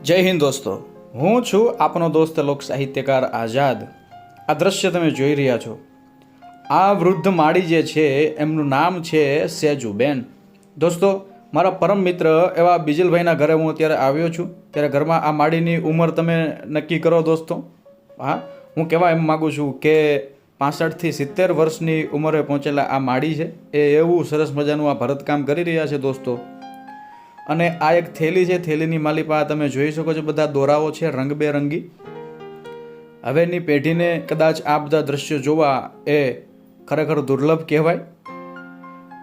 જય હિન્દ દોસ્તો, હું છું આપનો દોસ્ત લોક સાહિત્યકાર આઝાદ. આ દ્રશ્ય તમે જોઈ રહ્યા છો. આ વૃદ્ધ માળી જે છે એમનું નામ છે સેજુબેન. દોસ્તો, મારા પરમ મિત્ર એવા બીજલભાઈના ઘરે હું અત્યારે આવ્યો છું. ત્યારે ઘરમાં આ માળીની ઉંમર તમે નક્કી કરો દોસ્તો. હા, હું કહેવા એમ માગું છું કે 65 થી 70 વર્ષની ઉંમરે પહોંચેલા આ માળી છે એ એવું સરસ મજાનું આ ભરતકામ કરી રહ્યા છે દોસ્તો. અને આ એક થેલી છે, થેલીની માલિપા તમે જોઈ શકો છો, બધા દોરાઓ છે રંગબેરંગી. હવેની પેઢીને કદાચ આ બધા દ્રશ્યો જોવા એ ખરેખર દુર્લભ કહેવાય,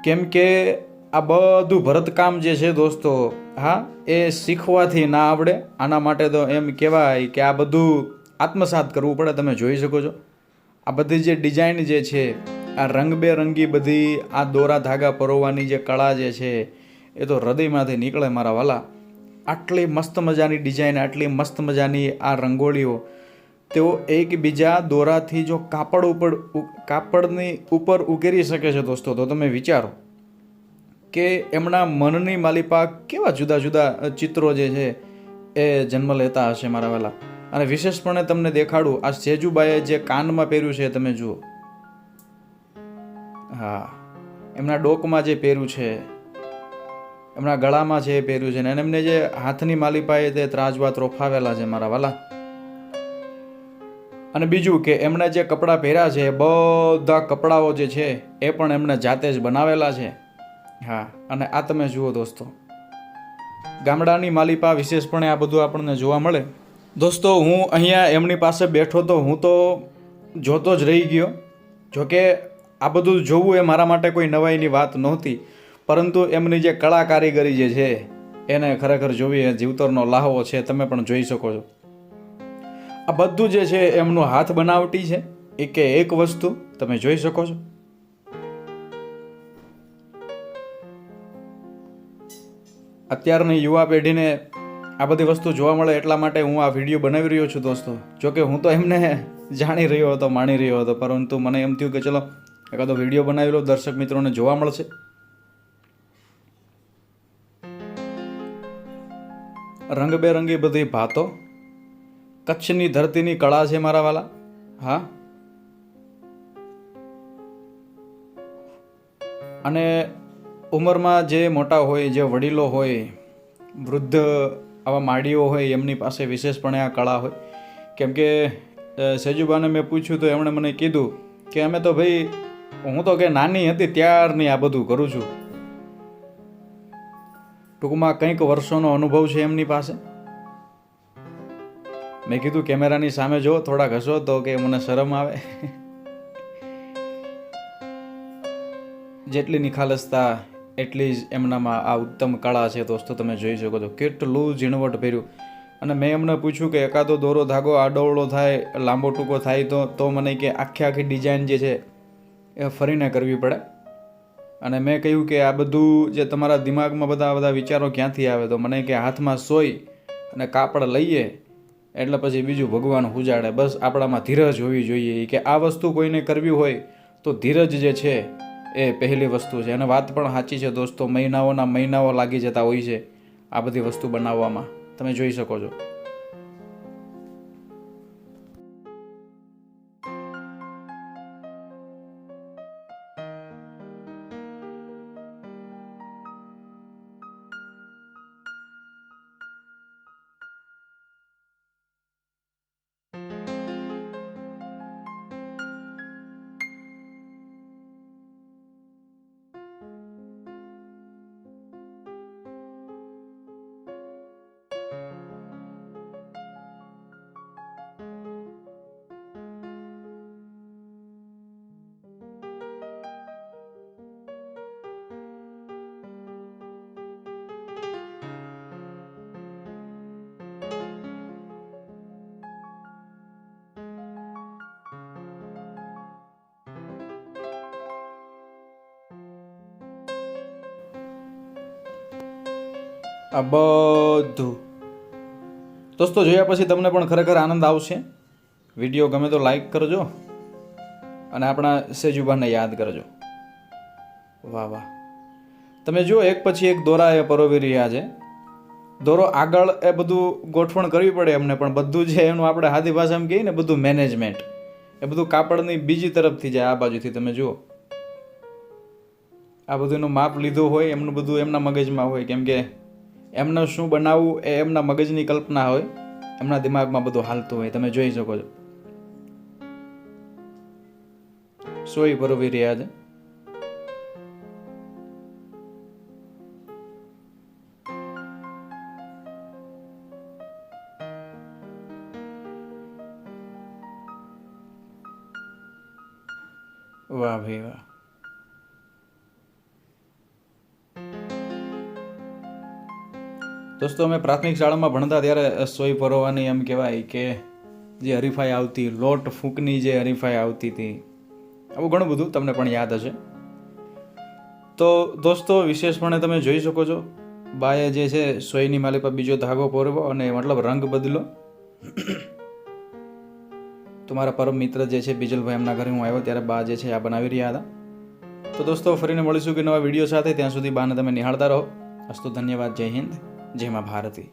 કેમ કે આ બધું ભરતકામ જે છે દોસ્તો, હા, એ શીખવાથી ના આવડે. આના માટે તો એમ કહેવાય કે આ બધું આત્મસાત કરવું પડે. તમે જોઈ શકો છો આ બધી જે ડિઝાઇન જે છે, આ રંગબેરંગી બધી આ દોરા ધાગા પરોવાની જે કળા જે છે એ તો હૃદયમાંથી નીકળે મારા વાલા. આટલી મસ્ત મજાની ડિઝાઇન, આટલી મસ્ત મજાની આ રંગોળીઓ તેઓ એકબીજા દોરાથી જો કાપડની ઉપર ઉકેરી શકે છે દોસ્તો, તો તમે વિચારો કે એમના મનની માલિપા કેવા જુદા જુદા ચિત્રો જે છે એ જન્મ લેતા હશે મારા વાલા. અને વિશેષપણે તમને દેખાડું, આ સેજુબાઈએ જે કાનમાં પહેર્યું છે તમે જુઓ. હા, એમના ડોકમાં જે પહેર્યું છે, એમના ગળામાં છે એ પહેર્યું છે, અને એમને જે હાથની માલિપાએ તે ત્રાજવા ત્રોફાવેલા છે મારા વાલા. અને બીજું કે એમણે જે કપડાં પહેર્યા છે, બધા કપડાઓ જે છે એ પણ એમને જાતે જ બનાવેલા છે. હા, અને આ તમે જુઓ દોસ્તો, ગામડાની માલિપા વિશેષપણે આ બધું આપણને જોવા મળે. દોસ્તો, હું અહીંયા એમની પાસે બેઠો તો હું તો જોતો જ રહી ગયો. જોકે આ બધું જોવું એ મારા માટે કોઈ નવાઈની વાત નહોતી, પરંતુ એમની જે કળા કારીગરી જે છે એને ખરેખર જોવી એ જીવતરનો લાહવો છે. તમે પણ જોઈ શકો છો આ બધું જે છે એમનું હાથ બનાવટી છે, એકે એક વસ્તુ તમે જોઈ શકો છો. અત્યારની યુવા પેઢીને આ બધી વસ્તુ જોવા મળે એટલા માટે હું આ વિડીયો બનાવી રહ્યો છું દોસ્તો. જોકે હું તો એમને જાણી રહ્યો હતો, માણી રહ્યો હતો, પરંતુ મને એમ થયું કે ચલો એકાદો વિડીયો બનાવી લો, દર્શક મિત્રોને જોવા મળશે. રંગબેરંગી બધી ભાતો, કચ્છની ધરતીની કળા છે મારા વાલા. હા, અને ઉંમરમાં જે મોટા હોય, જે વડીલો હોય, વૃદ્ધ આવા માળીઓ હોય, એમની પાસે વિશેષપણે આ કળા હોય. કેમ કે સેજુબાને મેં પૂછ્યું તો એમણે મને કીધું કે અમે તો ભાઈ, હું તો કે નાની હતી ત્યારની આ બધું કરું છું. ટૂંકમાં કંઈક વર્ષોનો અનુભવ છે એમની પાસે. મેં કીધું કેમેરાની સામે જો, થોડાક હસો તો કે મને શરમ આવે. જેટલી નિખાલસતા એટલી જ એમનામાં આ ઉત્તમ કળા છે દોસ્તો. તમે જોઈ શકો છો કેટલું ઝીણવટ પહેર્યું. અને મેં એમને પૂછ્યું કે એકાદો દોરો ધાગો આડોવળો થાય, લાંબો ટૂંકો થાય તો મને કે આખી ડિઝાઇન જે છે એ ફરીને કરવી પડે. અને મેં કહ્યું કે આ બધું જે તમારા દિમાગમાં બધા વિચારો ક્યાંથી આવે, તો મને કે હાથમાં સોય અને કાપડ લઈએ એટલે પછી બીજું ભગવાન ઉજાડે. બસ આપણામાં ધીરજ હોવી જોઈએ કે આ વસ્તુ કોઈને કરવી હોય તો ધીરજ જે છે એ પહેલી વસ્તુ છે. અને વાત પણ સાચી છે દોસ્તો, મહિનાઓના મહિનાઓ લાગી જતા હોય છે આ બધી વસ્તુ બનાવવામાં. તમે જોઈ શકો છો. આ બધું દોસ્તો જોયા પછી તમને પણ ખરેખર આનંદ આવશે. વિડીયો ગમે તો લાઈક કરજો અને આપણા સેજુબાને યાદ કરજો. વાહ વાહ, તમે જુઓ એક પછી એક દોરા એ પરોવી રહ્યા છે. દોરો આગળ એ બધું ગોઠવણ કરવી પડે એમને, પણ બધું જે એનું આપણે હાદી ભાષામાં કહીએ ને બધું મેનેજમેન્ટ, એ બધું કાપડની બીજી તરફથી જાય. આ બાજુથી તમે જુઓ, આ બધું એનું માપ લીધું હોય એમનું બધું એમના મગજમાં હોય, કેમ કે એમને શું બનાવવું એ એમના મગજની કલ્પના હોય, એમના દિમાગમાં બધું હાલતું હોય. તમે જોઈ શકો છો સોય પરોવી રહ્યા છે. વાહ ભાઈ વાહ. દોસ્તો, અમે પ્રાથમિક શાળામાં ભણતા ત્યારે સોય પરોવાની એમ કહેવાય કે જે હરીફાઈ આવતી, લોટ ફૂંકની જે હરીફાઈ આવતી હતી, આવું ઘણું બધું તમને પણ યાદ હશે. તો દોસ્તો, વિશેષપણે તમે જોઈ શકો છો બાએ જે છે સોયની માલી પર બીજો ધાગો પોરવો અને મતલબ રંગ બદલો. તો મારા પરમ મિત્ર જે છે બીજલભાઈ, એમના ઘરે હું આવ્યો ત્યારે બા જે છે આ બનાવી રહ્યા હતા. તો દોસ્તો, ફરીને મળીશું કે નવા વિડીયો સાથે. ત્યાં સુધી બાને તમે નિહાળતા રહો. અસ્તુ, ધન્યવાદ. જય હિન્દ, જય મા ભારતી.